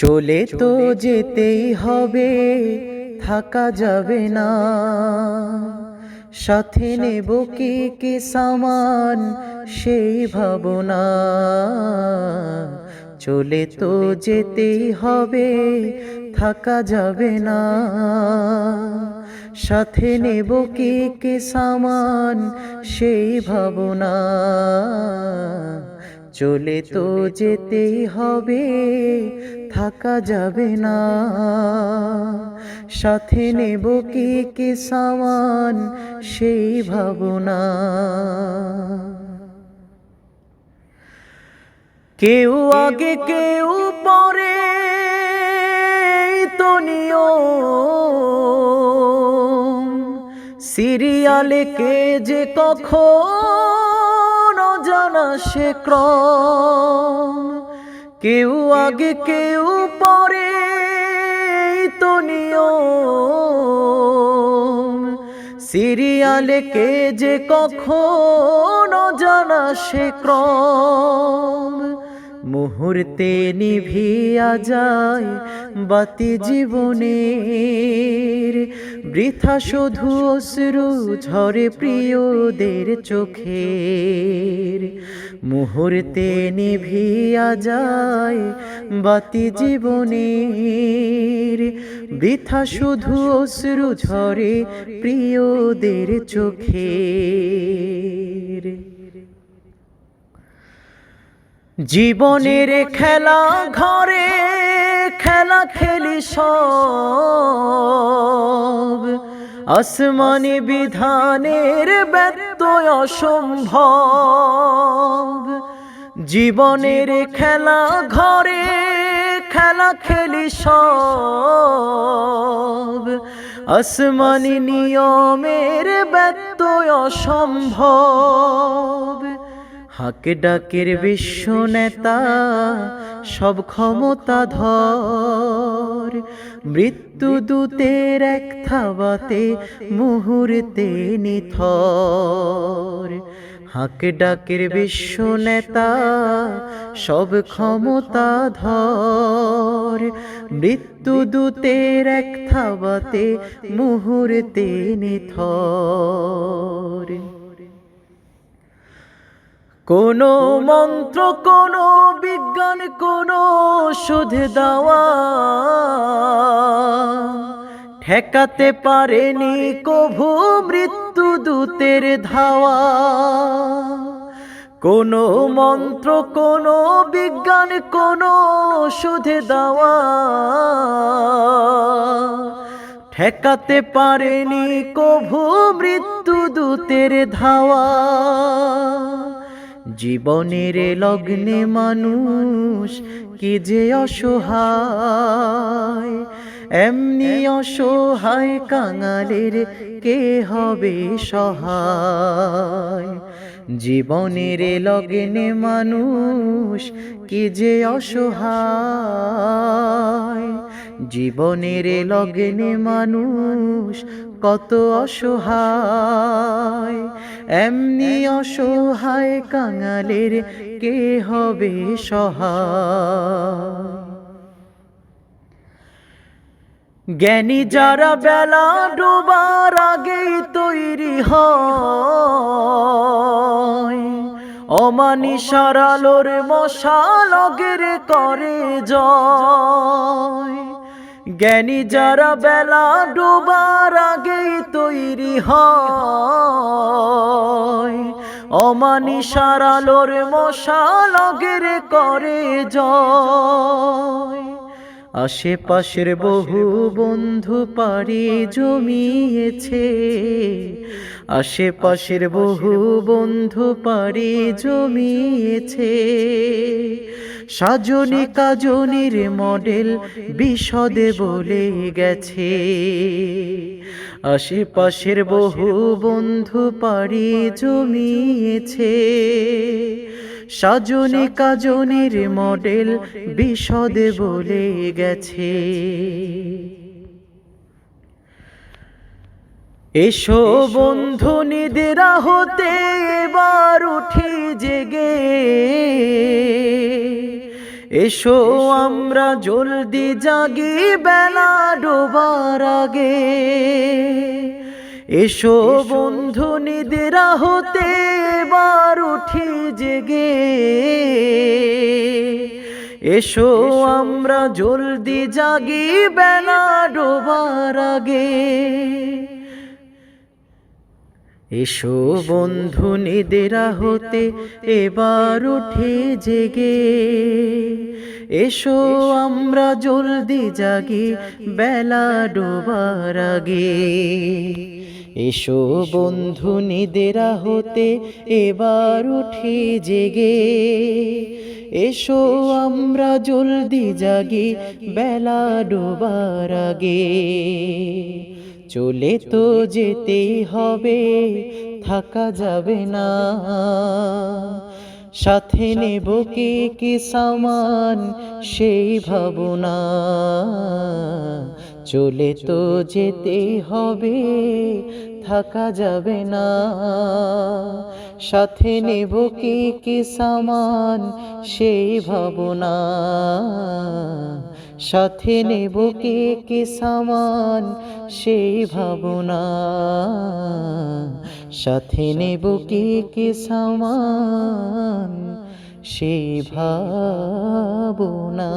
চলে তো যেতেই হবে, থাকা যাবে না। সাথে নেব কি কি সামান সেই ভাবনা। চলে তো যেতেই হবে, থাকা যাবে না। সাথে নেব কি কি সামান সেই ভাবনা। চলে তো যেতেই হবে, থাকা যাবে না। সাথে নেব কি কি সামান সেই ভাবনা। কেউ আগে কেউ পরে তো নিয়ম, সিরিয়ালে কে যে কখন জানা সে ক্রম। কেউ আগে কেউ পরে তো নিয়ম, সিরিয়ালে কে যে কখন জানা সে ক্রম। মুহূর্তে নিভিয়া যায় বাতি জীবনের, বৃথা শুধু অশ্রু ঝরে প্রিয়দের চোখের। মুহূর্তে নিভিয়া যায় বাতি জীবনের, বৃথা শুধু অশ্রু ঝরে প্রিয়দের চোখের। জীবনের খেলা ঘরে খেলা খেলি সব, আসমানি বিধানের ব্যত্যয় অসম্ভব। জীবনের খেলা ঘরে খেলা খেলি সব, আসমানি নিয়মের ব্যত্যয় অসম্ভব। হাক ডাকের বিশ্ব নেতা সব ক্ষমতা ধর, মৃত্যু দূতের এক থাবাতে মুহূর্তে নিথর। হাক ডাকের বিশ্ব নেতা সব ক্ষমতা ধর, মৃত্যু দূতের এক থাবাতে মুহূর্তে নিথর। কোনো মন্ত্র কোনো বিজ্ঞান কোনো ওষুধ দেওয়া ঠেকাতে পারেনি কভু মৃত্যু দূতের ধাওয়া। কোনো মন্ত্র কোনো বিজ্ঞান কোনো ওষুধ দেওয়া ঠেকাতে পারেনি কভু মৃত্যু দূতের ধাওয়া। জীবনের লগ্নে মানুষ কি যে অসহায়, এমনি অসহায় কাঙালের কে হবে সহায়। জীবনের লগ্নে মানুষ কি যে অসহায়, জীবনের লগ্নে মানুষ কত অসহায়। এমনি অসহায় কাঙালের কে হবে সহায়। জ্ঞানী যারা বেলা ডোবার আগেই তৈরি হয়, অমানিসার আলোর মশাল অগের করে জয়। জ্ঞানী যারা বেলা ডোবার আগেই তৈরি হয়, অমানিসার আলোর মশাল অগের করে জয়। আশেপাশের বহু বন্ধু পাড়ি জমিয়েছে, আশেপাশের বহু বন্ধু পাড়ি জমিয়েছে। সাজনী কাজনীর মডেল বিশদে বলে গেছে, আশেপাশের বহু বন্ধু পাড়ি জমিয়েছে। সাজনী কাজনীর মডেল বিশদে বলে গেছে। এসো বন্ধু নিদ্রা হতে এবার উঠি জেগে, এসো আমরা জলদি জাগি বেলা ডোবার আগে, এসো বন্ধু নিদ্রা হতে এবার উঠি জেগে, এসো আমরা জলদি জাগি বেলা ডোবার আগে, এসো বন্ধু নিদ্রা হতে এবার উঠে জেগে, এসো আমরা জলদি জাগি বেলা ডোবার আগে, এসো বন্ধু নিদ্রা হতে এবার উঠে জেগে, এসো আমরা জলদি জাগি বেলা ডোবার আগে। চলে তো যেতেই হবে, থাকা যাবে না, সাথে নেব কি সামান সেই ভাবনা। চলে তো যেতেই হবে, থাকা যাবে না, সাথে নেব কি সামান সেই ভাবনা। সাথে নেব কি সামান সেই ভাবনা, সাথে নেব কি সামান সেই ভাবনা।